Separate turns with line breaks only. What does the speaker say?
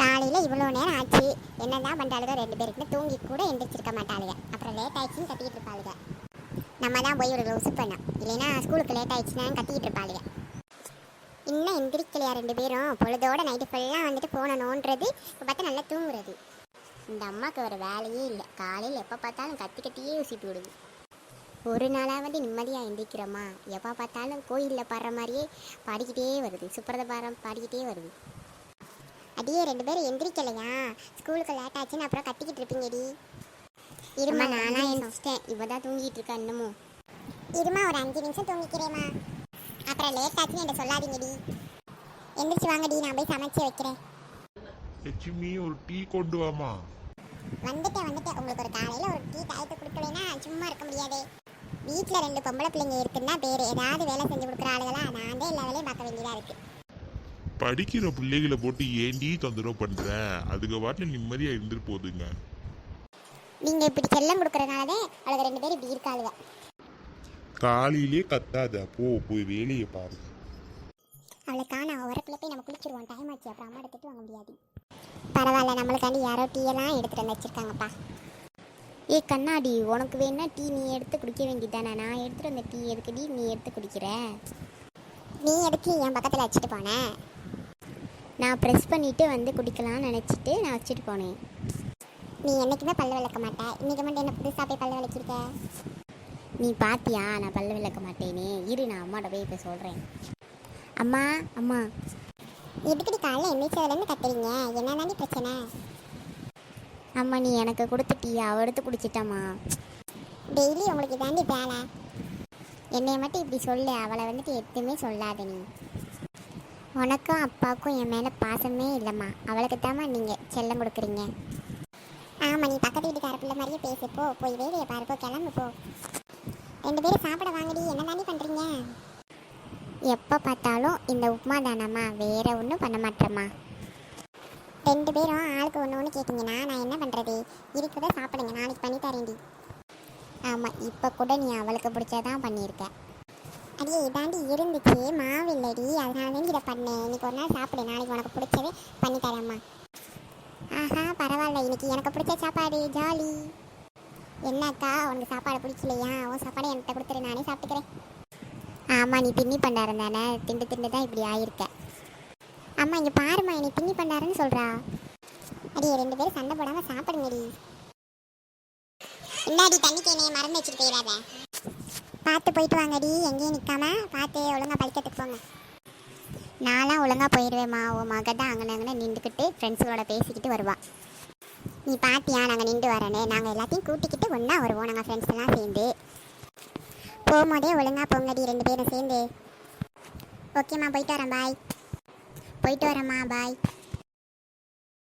காலையில் இவ்வளோ நேரம் ஆச்சு, என்னதான் பண்ணுறாளுங்க ரெண்டு பேருக்கு தூங்கி கூட எந்திரிச்சிருக்க மாட்டாளுங்க. அப்புறம் லேட் ஆயிடுச்சுன்னு கத்திக்கிட்டு இருப்பாளுங்க. நம்ம தான் போய் ஒரு உசு பண்ணோம், இல்லைன்னா ஸ்கூலுக்கு லேட் ஆயிடுச்சுன்னா கத்திக்கிட்டு இருப்பாளுங்க. இன்னும் எந்திரிக்கலையா ரெண்டு பேரும்? பொழுதோட நைட்டு ஃபுல்லாக வந்துட்டு போனணுன்றது, இப்போ பார்த்தா நல்லா தூங்குறது. இந்த அம்மாவுக்கு ஒரு வேலையே இல்லை, காலையில் எப்போ பார்த்தாலும் கத்தி கத்தியே ஊசிட்டு விடுது. ஒரு நாளாவது நிம்மதியாக எந்திரிக்கிறோமா? எப்போ பார்த்தாலும் கோயிலில் பாடுற மாதிரியே பாடிக்கிட்டே வருது, சுப்ரத பாரம் பாடிக்கிட்டே வருது. அடியே ரெண்டு பேரும் எந்திரிக்கலையா? ஸ்கூலுக்கு லேட் ஆச்சுன்னு அப்புறம் கத்திக்கிட்டு இருப்பீங்கடி. இருமா, நானாக எந்திரிச்சிட்டேன், இப்போ தான் தூங்கிட்டு இருக்கேன். இன்னமும் இருமா, ஒரு 5 நிமிஷம் தூங்கிக்கிறேம்மா. அப்புறம் லேட் ஆச்சுன்னு என்கிட்ட சொல்லாதீங்கடி. எந்திரிச்சு வாங்கடி, நான் போய் சமைச்சு வைக்கிறேன்.
லட்சுமி, ஒரு டீ கொண்டு வாமா.
வந்துட்டேன். உங்களுக்கு ஒரு காலையில் ஒரு டீ டயத்தை கொடுக்கலைன்னா சும்மா இருக்க முடியாதே. வீட்டில் 2 பொம்பளை பிள்ளைங்க இருக்குன்னா பேர் ஏதாவது வேலை செஞ்சு கொடுக்குற ஆளுகளா? நான் தான் எல்லா வேலையும் பார்க்க வேண்டியதாக இருக்குது.
படிக்கிற பிள்ளைகளை போட்டு ஏண்டி தொந்தரவு பண்ற? அதுக்கு வாட்டில் நிம்மதியா இருந்துட்டு போகுதுங்க.
நீங்க இப்படி செல்லம் கொடுக்கறனாலதே அவளுக்கு 2 பேரும் இப்படி இருக்காளுங்க.
காலையிலே கத்தாத, போய் வேலையை பாரு.
அவளுக்கான உரப்புல போய் நம்ம குளிச்சிருவோம், டைம் ஆச்சு. அப்புறம் அம்மா எடுத்துட்டு வாங்க முடியாது. பரவாயில்ல, நம்மளுக்காண்டி யாரோ டீ எல்லாம் எடுத்துட்டு வந்து வச்சிருக்காங்கப்பா. ஏ கண்ணாடி, உனக்கு வேணா டீ நீ எடுத்து குடிக்க வேண்டியதானே? நான் எடுத்துட்டு வந்த டீ எதுக்குடி நீ எடுத்து குடிக்கிற? நீ எதுக்கு என் பக்கத்தில் வச்சுட்டு போனேன்? நான் ப்ரெஸ் பண்ணிவிட்டு வந்து குடிக்கலாம்னு நினச்சிட்டு நான் வச்சுட்டு போனேன். நீ என்றைக்குமே பல்லு விளக்க மாட்டேன், இன்றைக்கி மட்டும் என்ன புதுசாக போய் பல்லு விளக்கிருக்க? நீ பாத்தியா நான் பல்லு விளக்க மாட்டேனே? இரு, நான் அம்மாட்ட போய் இப்போ சொல்கிறேன். அம்மா அம்மா, எதுக்கடி காலையில் எந்திரிச்சதுலேருந்து கத்துறீங்க? என்ன தாண்டி பிரச்சனை? அம்மா, நீ எனக்கு கொடுத்துட்டியா? அவ எடுத்து குடிச்சிட்டம்மா. டெய்லி உங்களுக்கு தாண்டி வேலை. என்னைய மட்டும் இப்படி சொல்லு, அவளை வந்துட்டு எதுவுமே சொல்லாத நீ. உனக்கும் அப்பாவுக்கும் என் மேலே பாசமே இல்லைம்மா, அவளுக்கு தாம்மா நீங்கள் செல்லம் கொடுக்குறீங்க. ஆமாம், நீ பக்கத்து வீட்டுக்கார பிள்ளை மாதிரியே பேசுப்போ. போய் வேலையை பாருப்போ, கிளம்பு போ. 2 பேரும் சாப்பிட வாங்கடி. என்ன தாண்டி பண்ணுறீங்க? எப்போ பார்த்தாலும் இந்த உப்புமா தானம்மா, வேற ஒன்றும் பண்ண மாட்டேம்மா. 2 பேரும் ஆளுக்கு ஒன்று கேட்டிங்கன்னா நான் என்ன பண்ணுறது? இருக்கிறத சாப்பிடுங்க, நாளைக்கு பண்ணி தரேன்டி. ஆமாம், இப்போ கூட நீ அவளுக்கு பிடிச்சதான் பண்ணியிருக்க. அடியே இதாண்டி இருந்துச்சு, மாவு இல்லடி, அதனால தான் இதை பண்ணேன். இன்னைக்கு ஒரு நாள் சாப்பிடு, நாளைக்கு உனக்கு பிடிச்சதே பண்ணி தரேம்மா. ஆஹா, பரவாயில்ல, இன்னைக்கு எனக்கு பிடிச்ச சாப்பாடு, ஜாலி. என்னக்கா, உனக்கு சாப்பாடு பிடிக்கலையா? உன் சாப்பாடு என்கிட்ட கொடுத்துரு, நானே சாப்பிட்டுக்கிறேன். ஆமாம், நீ பின்னி பண்டாரம் தானே, திண்டு தான் இப்படி ஆயிருக்க. அம்மா இங்கே பாருமா, நீ பின்னி பண்டாரன்னு சொல்கிறா. அடியே 2 பேரும் சண்டை போடாமல் சாப்பிடுங்கடி. இந்தாடி தண்ணி கேனையை மறந்து வச்சுட்டு போயிடாத. பார்த்து போயிட்டு வாங்கடி, எங்கேயும் நிற்காம பார்த்து ஒழுங்காக படிக்கிறதுக்கு போங்க. நான்லாம் ஒழுங்காக போயிடுவேம்மா. உன் மக தான் அங்கே நின்றுக்கிட்டு ஃப்ரெண்ட்ஸுகளோட பேசிக்கிட்டு வருவா. நீ பார்த்தியா நாங்கள் நின்று வரேன்னு? நாங்கள் எல்லாத்தையும் கூட்டிக்கிட்டு ஒன்றா வருவோம், நாங்கள் ஃப்ரெண்ட்ஸ் எல்லாம் சேர்ந்து. போகும்போதே ஒழுங்காக போங்கடி 2 பேரும் சேர்ந்து. ஓகேம்மா, போயிட்டு வரேன், பாய். போயிட்டு வரேம்மா, பாய்.